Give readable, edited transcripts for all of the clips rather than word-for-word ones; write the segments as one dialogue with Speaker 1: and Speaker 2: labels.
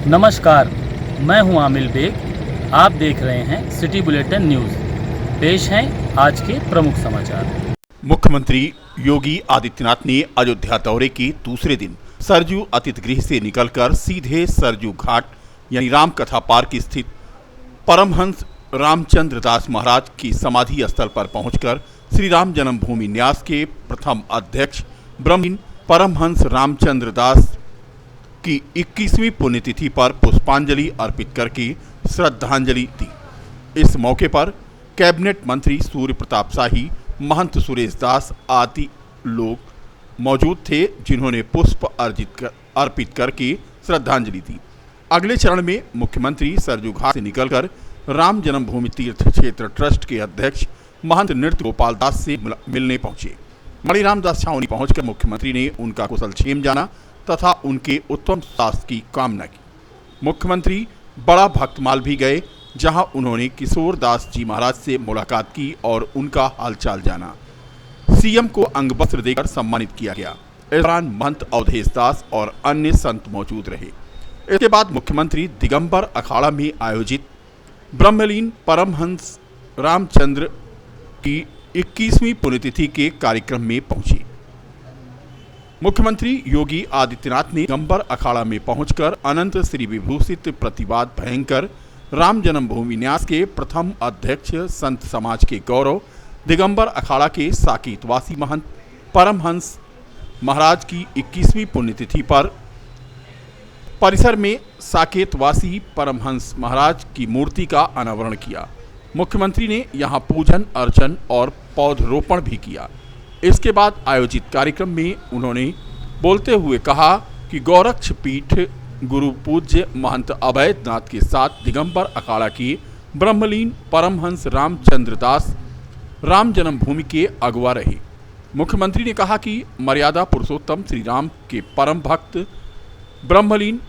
Speaker 1: नमस्कार, मैं हूं आमिल बेग। आप देख रहे हैं सिटी बुलेटिन न्यूज़। पेश हैं आज के प्रमुख समाचार।
Speaker 2: मुख्यमंत्री योगी आदित्यनाथ ने अयोध्या दौरे के दूसरे दिन सरयू अतिथि गृह से निकलकर सीधे सरयू घाट यानी रामकथा पार्क स्थित परमहंस रामचंद्र दास महाराज की समाधि स्थल पर पहुंचकर श्री राम जन्मभूमि न्यास के प्रथम अध्यक्ष ब्रह्मलीन परमहंस रामचंद्र दास की 21वीं पुण्यतिथि पर पुष्पांजलि अर्पित करके श्रद्धांजलि दी। इस मौके पर कैबिनेट मंत्री सूर्य प्रताप शाही, महंत सुरेश दास आदि लोग मौजूद थे, जिन्होंने पुष्प अर्पित करके श्रद्धांजलि दी। अगले चरण में मुख्यमंत्री सरयू घाट से निकलकर राम जन्मभूमि तीर्थ क्षेत्र ट्रस्ट के अध्यक्ष महंत नृत्य गोपाल दास से मिलने पहुंचे। मणिराम दास छावनी पहुंचकर मुख्यमंत्री ने उनका कुशलक्षेम जाना तथा उनके उत्तम स्वास्थ्य की कामना की। मुख्यमंत्री बड़ा भक्तमाल भी गए, जहां उन्होंने किशोर दास जी महाराज से मुलाकात की और उनका हालचाल जाना। सीएम को अंगवस्त्र देकर सम्मानित किया गया। इस दौरान महंत अवधेश दास और अन्य संत मौजूद रहे। इसके बाद मुख्यमंत्री दिगंबर अखाड़ा में आयोजित ब्रह्मलीन परमहंस रामचंद्र की 21वीं पुण्यतिथि के कार्यक्रम में पहुंचे। मुख्यमंत्री योगी आदित्यनाथ ने दिगंबर अखाड़ा में पहुंचकर अनंत श्री विभूषित प्रतिवाद भयंकर राम जन्मभूमि न्यास के प्रथम अध्यक्ष संत समाज के गौरव दिगंबर अखाड़ा के साकेतवासी महंत परमहंस महाराज की 21वीं पुण्यतिथि पर परिसर में साकेतवासी परमहंस महाराज की मूर्ति का अनावरण किया। मुख्यमंत्री ने यहां पूजन अर्चन और पौधरोपण भी किया। इसके बाद आयोजित कार्यक्रम में उन्होंने बोलते हुए कहा कि गोरक्ष पीठ गुरु पूज्य महंत अभयनाथ के साथ दिगंबर अखाड़ा की ब्रह्मलीन परमहंस रामचंद्र दास राम जन्मभूमि के अगुवा रहे। मुख्यमंत्री ने कहा कि मर्यादा पुरुषोत्तम श्री राम के परम भक्त ब्रह्मलीन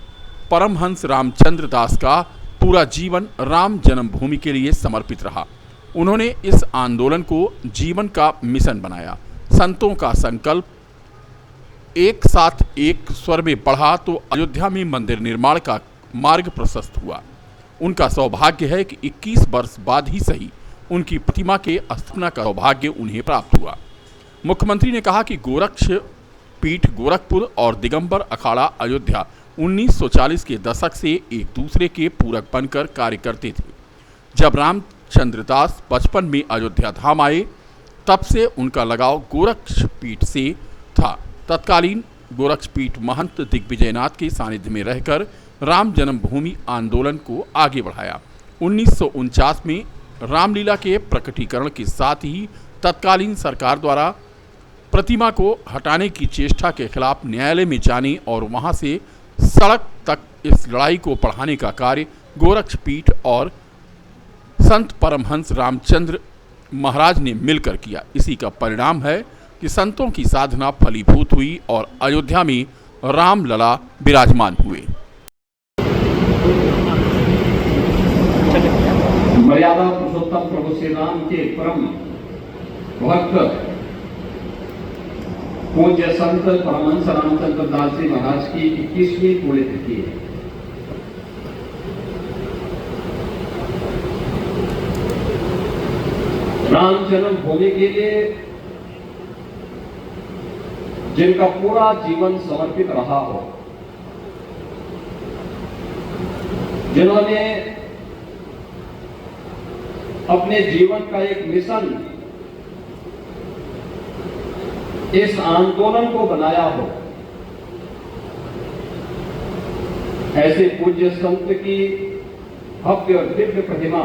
Speaker 2: परमहंस रामचंद्र दास का पूरा जीवन राम जन्मभूमि के लिए समर्पित रहा। उन्होंने इस आंदोलन को जीवन का मिशन बनाया। संतों का संकल्प एक साथ एक स्वर में बढ़ा तो अयोध्या में मंदिर निर्माण का मार्ग प्रशस्त हुआ। उनका सौभाग्य है कि 21 वर्ष बाद ही सही उनकी प्रतिमा के स्थापना का सौभाग्य उन्हें प्राप्त हुआ। मुख्यमंत्री ने कहा कि गोरक्ष पीठ गोरखपुर और दिगंबर अखाड़ा अयोध्या 1940 के दशक से एक दूसरे के पूरक बनकर कार्य करते थे। जब रामचंद्र दास बचपन में अयोध्या धाम आए, तब से उनका लगाव गोरक्ष पीठ से था। तत्कालीन गोरक्ष पीठ महंत दिग्विजयनाथ के सानिध्य में रहकर राम जन्मभूमि आंदोलन को आगे बढ़ाया। 1949 में रामलीला के प्रकटीकरण के साथ ही तत्कालीन सरकार द्वारा प्रतिमा को हटाने की चेष्टा के खिलाफ न्यायालय में जाने और वहां से सड़क तक इस लड़ाई को बढ़ाने का कार्य गोरक्ष पीठ और संत परमहंस रामचंद्र महाराज ने मिलकर किया। इसी का परिणाम है कि संतों की साधना फलीभूत हुई और अयोध्या में रामलला विराजमान हुए।
Speaker 3: मर्यादा पुरुषोत्तम प्रभु श्री राम के परम भक्त पूज्य संत परमहंस रामचंद्र दास जी महाराज की 21वीं पुण्यतिथि है। राम जन्मभूमि के लिए जिनका पूरा जीवन समर्पित रहा हो, जिन्होंने अपने जीवन का एक मिशन इस आंदोलन को बनाया हो, ऐसे पूज्य संत की भव्य और दिव्य प्रतिमा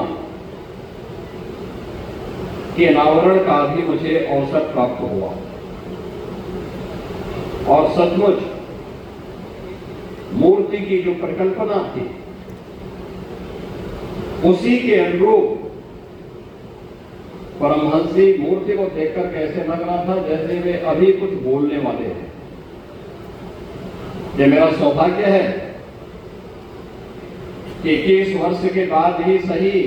Speaker 3: के अनावरण का भी मुझे अवसर प्राप्त हुआ और सचमुच मूर्ति की जो परिकल्पना थी उसी के अनुरूप परमहंसी मूर्ति को देखकर कैसे लग रहा था जैसे वे अभी कुछ बोलने वाले हैं। ये मेरा सौभाग्य है कि 21 वर्ष के बाद ही सही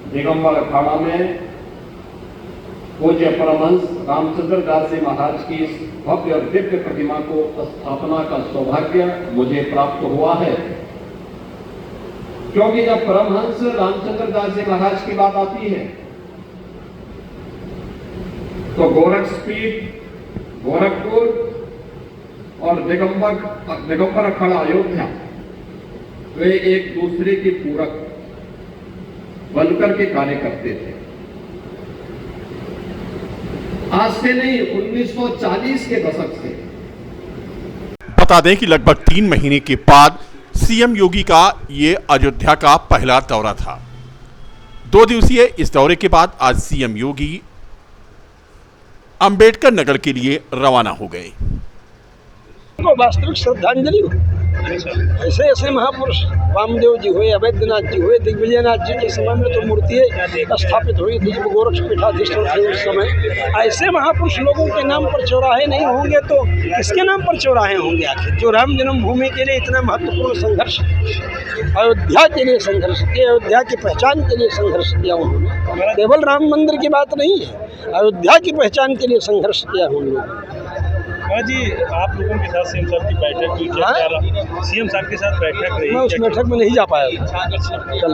Speaker 3: दिगंबर अखाड़ा में पूज्य परमहंस रामचंद्र दास जी महाराज की इस भव्य और दिव्य प्रतिमा को स्थापना का सौभाग्य मुझे प्राप्त हुआ है क्योंकि जब परमहंस रामचंद्र दास जी महाराज की बात आती है तो गोरखपीठ, गोरखपुर और दिगंबर अखाड़ा अयोध्या वे एक दूसरे के पूरक बनकर के कार्य करते थे। आज से नहीं, 1940 के दशक से।
Speaker 2: बता दें कि लगभग 3 महीने के बाद सीएम योगी का ये अयोध्या का पहला दौरा था। 2 दिवसीय इस दौरे के बाद आज सीएम योगी अंबेडकर नगर के लिए रवाना हो गए।
Speaker 4: वास्तविक श्रद्धांजलि ऐसे ऐसे महापुरुष वामदेव जी हुए, अवैधनाथ जी हुए, दिग्विजयनाथ जी के समय में तो मूर्तियाँ स्थापित हुई थी जब गोरक्षपीठाधीश्वर थे उस समय। ऐसे महापुरुष लोगों के नाम पर चौराहे नहीं होंगे तो किसके नाम पर चौराहे होंगे आखिर? जो राम जन्मभूमि के लिए इतना महत्वपूर्ण संघर्ष, अयोध्या के लिए संघर्ष किया, अयोध्या की पहचान के लिए संघर्ष किया उन्होंने। केवल राम मंदिर की बात नहीं है, अयोध्या की पहचान के लिए संघर्ष किया उन्होंने।
Speaker 5: जी, आप लोगों के साथ सीएम साहब की बैठक हुई, क्या सीएम साहब के साथ बैठक रही?
Speaker 4: मैं उस बैठक में नहीं जा पाया था।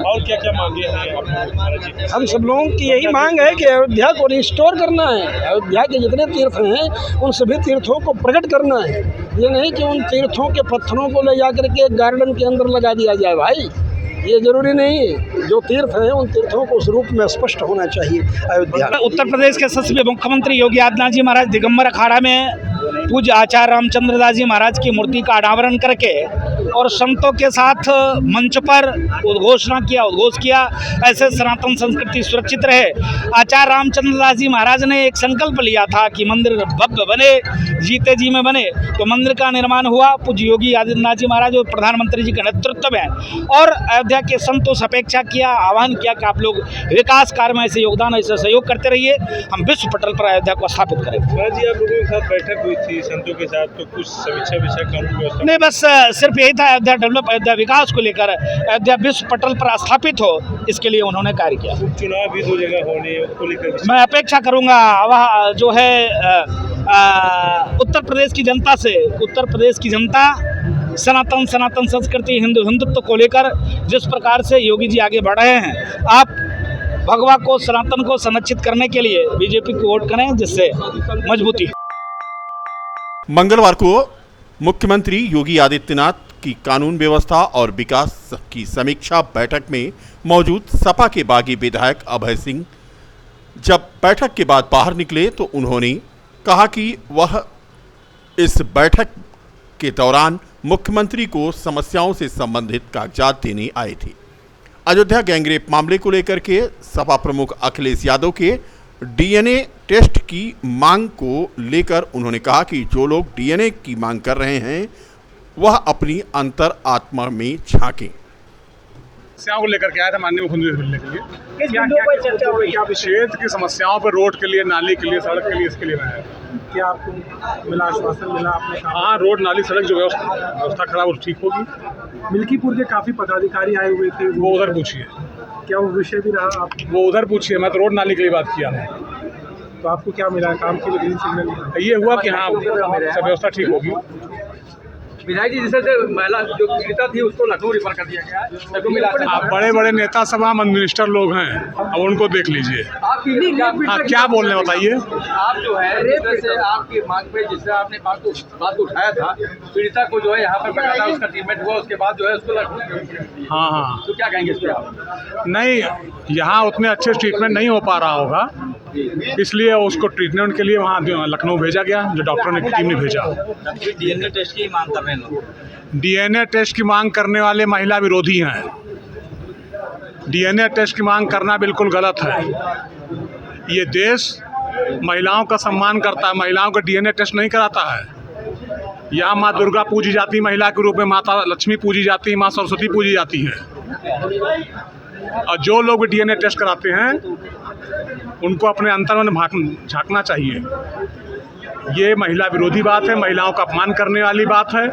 Speaker 5: और क्या क्या मांगे हैं आप?
Speaker 4: हम सब लोगों की यही मांग है कि अयोध्या को रिस्टोर करना है। अयोध्या के जितने तीर्थ हैं उन सभी तीर्थों को प्रकट करना है। ये नहीं कि उन तीर्थों के पत्थरों को ले जाकर के गार्डन के अंदर लगा दिया जाए भाई, ये जरूरी नहीं है। जो तीर्थ हैं उन तीर्थों को उस रूप में स्पष्ट होना चाहिए अयोध्या।
Speaker 6: उत्तर प्रदेश के यशस्वी मुख्यमंत्री योगी आदित्यनाथ जी महाराज दिगंबर अखाड़ा में पूज्य आचार्य रामचंद्र दास जी महाराज की मूर्ति का अनावरण करके और संतों के साथ मंच पर उद्घोष किया ऐसे सनातन संस्कृति सुरक्षित रहे। आचार्य रामचंद्र दास जी महाराज ने एक संकल्प लिया था कि मंदिर भव्य बने, जीते जी में बने, तो मंदिर का निर्माण हुआ पूज्य योगी आदित्यनाथ जी महाराज और प्रधानमंत्री जी के नेतृत्व में। और अयोध्या के संतों से अपेक्षा किया, आह्वान किया कि आप लोग विकास कार्य में ऐसे योगदान, ऐसे सहयोग करते रहिए, हम विश्व पटल पर अयोध्या को स्थापित करेंगे।
Speaker 5: जी, आप लोगों के साथ बैठक हुई थी संतों के साथ, तो कुछ समीक्षा कानून व्यवस्था
Speaker 6: नहीं, बस सिर्फ यही था, अयोध्या डेवलप, अयोध्या विकास को लेकर, अयोध्या विश्व पटल पर स्थापित हो, इसके लिए उन्होंने कार्य किया।
Speaker 5: चुनाव भी 2 जगह होने को लेकर
Speaker 6: मैं अपेक्षा करूंगा वह जो है उत्तर प्रदेश की जनता से, उत्तर प्रदेश की जनता सनातन संस्कृति, हिंदुत्व को लेकर जिस प्रकार से योगी जी आगे बढ़ रहे हैं, आप भगवा को, सनातन को संरक्षित करने के लिए बीजेपी को वोट करें, जिससे मजबूती।
Speaker 2: मंगलवार को मुख्यमंत्री योगी आदित्यनाथ की कानून व्यवस्था और विकास की समीक्षा बैठक में मौजूद सपा के बागी विधायक अभय सिंह जब बैठक के बाद बाहर निकले तो उन्होंने कहा कि वह इस बैठक के दौरान मुख्यमंत्री को समस्याओं से संबंधित कागजात देने आए थे। अयोध्या गैंगरेप मामले को लेकर के सपा प्रमुख अखिलेश यादव के डीएनए टेस्ट की मांग को लेकर उन्होंने कहा कि जो लोग डीएनए की मांग कर रहे हैं वह अपनी अंतर आत्मा में झांकें।
Speaker 7: समस्याओं को लेकर के आया था माननीय मुख्यमंत्री से मिलने के लिए। क्या क्षेत्र की समस्याओं पर, रोड के लिए, नाली के लिए, सड़क के लिए, इसके लिए मैं आया।
Speaker 5: क्या आपको मिला, आश्वासन मिला आपने?
Speaker 7: हाँ, रोड, नाली, सड़क जो व्यवस्था खराब और ठीक होगी।
Speaker 5: मिल्कीपुर के काफ़ी पदाधिकारी आए हुए थे,
Speaker 7: वो उधर पूछिए।
Speaker 5: क्या वो विषय भी रहा आप?
Speaker 7: वो उधर पूछिए, मैं तो रोड नाली के लिए बात किया है।
Speaker 5: तो आपको क्या मिला काम के लिए? ग्रीन सिग्नल
Speaker 7: ये हुआ कि हाँ, सब व्यवस्था ठीक होगी।
Speaker 8: विधायक जी, जैसे महिला जो पीड़िता थी उसको लखनऊ रिफर कर दिया गया है।
Speaker 7: आप बड़े बड़े नेता सब मिनिस्टर लोग हैं, अब उनको देख लीजिए। हाँ, क्या बोलने बताइए।
Speaker 8: आप जो है जैसे आपकी मांग पे जिससे आपने बात उठाया था, पीड़िता को जो है यहाँ पर बैठा था, उसका ट्रीटमेंट हुआ, उसके बाद जो है उसको लखनऊ।
Speaker 7: हाँ,
Speaker 8: तो क्या कहेंगे इस पर आप?
Speaker 7: नहीं, यहाँ उतने अच्छे ट्रीटमेंट नहीं हो पा रहा होगा, इसलिए उसको ट्रीटमेंट के लिए वहाँ लखनऊ भेजा गया, जो डॉक्टर ने टीम ने भेजा।
Speaker 8: डीएनए टेस्ट की मांग कर रहे हैं लोग।
Speaker 7: डीएनए टेस्ट की मांग करने वाले महिला विरोधी हैं। डीएनए टेस्ट की मांग करना बिल्कुल गलत है। ये देश महिलाओं का सम्मान करता है, महिलाओं का डीएनए टेस्ट नहीं कराता है। यहाँ माँ दुर्गा पूजी जाती, महिला के रूप में माता लक्ष्मी पूजी जाती, माँ सरस्वती पूजी जाती है। और जो लोग डीएनए टेस्ट कराते हैं उनको अपने अंतर में झांकना चाहिए। ये महिला विरोधी बात है, महिलाओं का अपमान करने वाली बात है,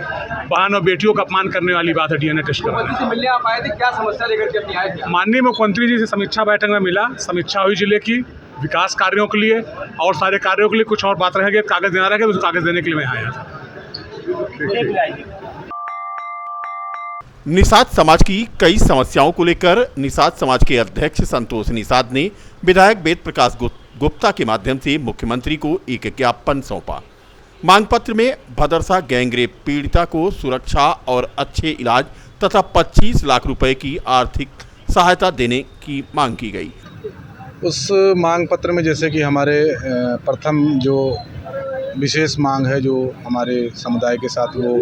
Speaker 7: बहन और बेटियों का अपमान करने वाली बात है डीएनए टेस्ट कराना।
Speaker 8: से मिलने आप आए थे, क्या समस्या लेकर के अपनी आए थे?
Speaker 7: माननीय मुख्यमंत्री जी से समीक्षा बैठक में मिला, समीक्षा हुई जिले की विकास कार्यों के लिए और सारे कार्यों के लिए। कुछ और बात रह गई, कागज देना रह गया, उस कागज देने के लिए मैं आया था।
Speaker 2: निषाद समाज की कई समस्याओं को लेकर निषाद समाज के अध्यक्ष संतोष निषाद ने विधायक वेद प्रकाश गुप्ता के माध्यम से मुख्यमंत्री को एक ज्ञापन सौंपा। मांग पत्र में भदरसा गैंगरेप पीड़िता को सुरक्षा और अच्छे इलाज तथा 25 लाख रुपए की आर्थिक सहायता देने की मांग की गई।
Speaker 9: उस मांग पत्र में जैसे कि हमारे प्रथम जो विशेष मांग है जो हमारे समुदाय के साथ वो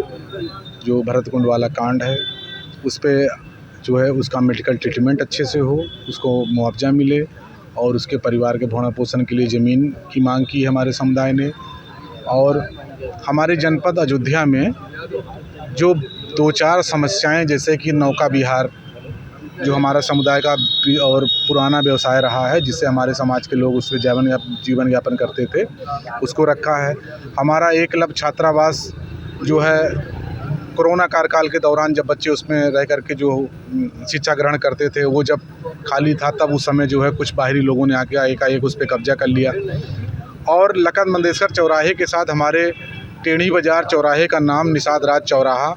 Speaker 9: जो भरत कुंड वाला कांड है उस पे जो है उसका मेडिकल ट्रीटमेंट अच्छे से हो, उसको मुआवजा मिले और उसके परिवार के भरण पोषण के लिए ज़मीन की मांग की हमारे समुदाय ने। और हमारे जनपद अयोध्या में जो 2-4 समस्याएं जैसे कि नौका विहार जो हमारा समुदाय का और पुराना व्यवसाय रहा है जिससे हमारे समाज के लोग उससे जीवन यापन करते थे उसको रखा है। हमारा एकलव्य छात्रावास जो है कोरोना कार्यकाल के दौरान जब बच्चे उसमें रह करके जो शिक्षा ग्रहण करते थे वो जब खाली था तब उस समय जो है कुछ बाहरी लोगों ने आके एकाएक उस पर कब्जा कर लिया। और लखन मंदेसर चौराहे के साथ हमारे टेढ़ी बाज़ार चौराहे का नाम निषाद राज चौराहा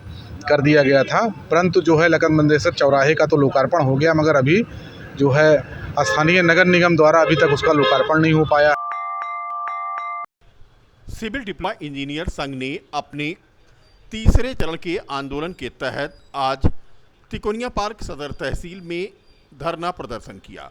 Speaker 9: कर दिया गया था, परंतु जो है लखन मंदेसर चौराहे का तो लोकार्पण हो गया मगर अभी जो है स्थानीय नगर निगम द्वारा अभी तक उसका लोकार्पण नहीं हो पाया।
Speaker 2: सिविल डिप्लोमा इंजीनियर संघ ने अपने तीसरे चरण के आंदोलन के तहत आज तिकोनिया पार्क सदर तहसील में धरना प्रदर्शन किया।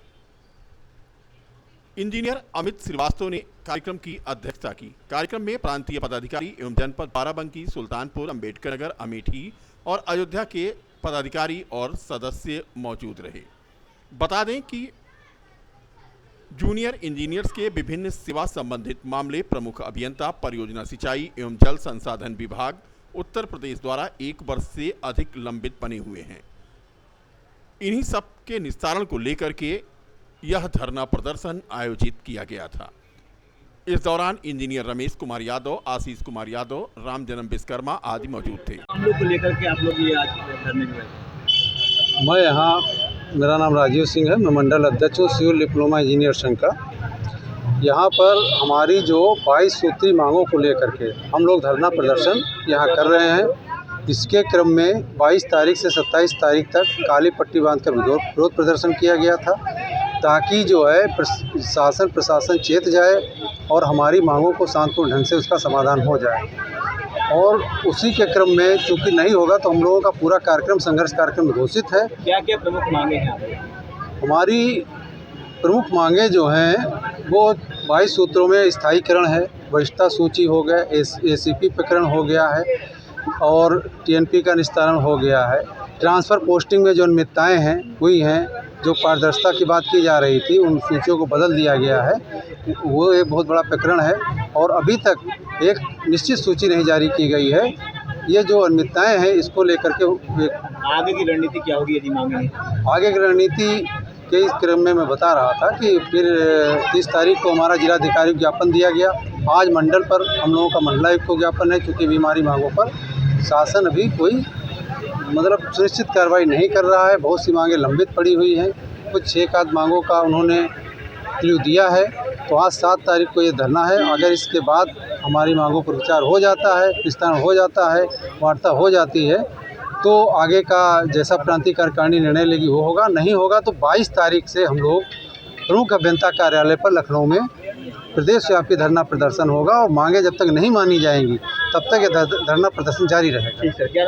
Speaker 2: इंजीनियर अमित श्रीवास्तव ने कार्यक्रम की अध्यक्षता की। कार्यक्रम में प्रांतीय पदाधिकारी एवं जनपद बाराबंकी, सुल्तानपुर, अंबेडकर नगर, अमेठी और अयोध्या के पदाधिकारी और सदस्य मौजूद रहे। बता दें कि जूनियर इंजीनियर्स के विभिन्न सेवा संबंधित मामले प्रमुख अभियंता, परियोजना सिंचाई एवं जल संसाधन विभाग उत्तर प्रदेश द्वारा 1 वर्ष से अधिक लंबित बने हुए हैं। इन्हीं सब के निस्तारण को लेकर के यह धरना प्रदर्शन आयोजित किया गया था। इस दौरान इंजीनियर रमेश कुमार यादव, आशीष कुमार यादव, राम जन्म विश्वकर्मा आदि मौजूद थे।
Speaker 8: हम लोग को लेकर के आप लोग ये आज धरने में
Speaker 10: मैं यहाँ, मेरा नाम राजीव सिंह है, मैं मंडल अध्यक्ष हूँ सिविल डिप्लोमा इंजीनियर संघ का। यहाँ पर हमारी जो 22 सूत्री मांगों को लेकर के हम लोग धरना प्रदर्शन यहाँ कर रहे हैं। इसके क्रम में 22 तारीख से 27 तारीख तक काली पट्टी बांधकर विरोध प्रदर्शन किया गया था ताकि जो है शासन प्रशासन चेत जाए और हमारी मांगों को शांतिपूर्ण ढंग से उसका समाधान हो जाए। और उसी के क्रम में चूँकि नहीं होगा तो हम लोगों का पूरा कार्यक्रम संघर्ष कार्यक्रम घोषित है।
Speaker 8: क्या क्या प्रमुख मांगे हैं?
Speaker 10: हमारी प्रमुख मांगे जो हैं वो 22 सूत्रों में स्थायीकरण है, वरिष्ठता सूची हो गया, ACP प्रकरण हो गया है और TNP का निस्तारण हो गया है। ट्रांसफ़र पोस्टिंग में जो अनियमितताएँ हैं हुई हैं, जो पारदर्शिता की बात की जा रही थी, उन सूचियों को बदल दिया गया है, वो एक बहुत बड़ा प्रकरण है और अभी तक एक निश्चित सूची नहीं जारी की गई है। ये जो अनियमितताएँ हैं इसको लेकर के
Speaker 8: आगे की रणनीति क्या होगी यदि मांगे नहीं?
Speaker 10: आगे की रणनीति के इस क्रम में मैं बता रहा था कि फिर 30 तारीख को हमारा जिलाधिकारी को ज्ञापन दिया गया। आज मंडल पर हम लोगों का मंडलायुक्त को ज्ञापन है क्योंकि बीमारी मांगों पर शासन अभी कोई सुनिश्चित कार्रवाई नहीं कर रहा है। बहुत सी मांगें लंबित पड़ी हुई हैं, कुछ 1 मांगों का उन्होंने क्ल्यू दिया है। तो आज 7 तारीख को ये धरना है। अगर इसके बाद हमारी मांगों पर विचार हो जाता है, निस्तारण हो जाता है, वार्ता हो जाती है तो आगे का जैसा प्रांतीय कार्यकारिणी निर्णय लेगी वो होगा। नहीं होगा तो 22 तारीख से हम लोग प्रमुख अभियंता कार्यालय पर लखनऊ में प्रदेशव्यापी धरना प्रदर्शन होगा और मांगे जब तक नहीं मानी जाएंगी तब तक ये धरना प्रदर्शन जारी रहेगा।
Speaker 8: ठीक सर, क्या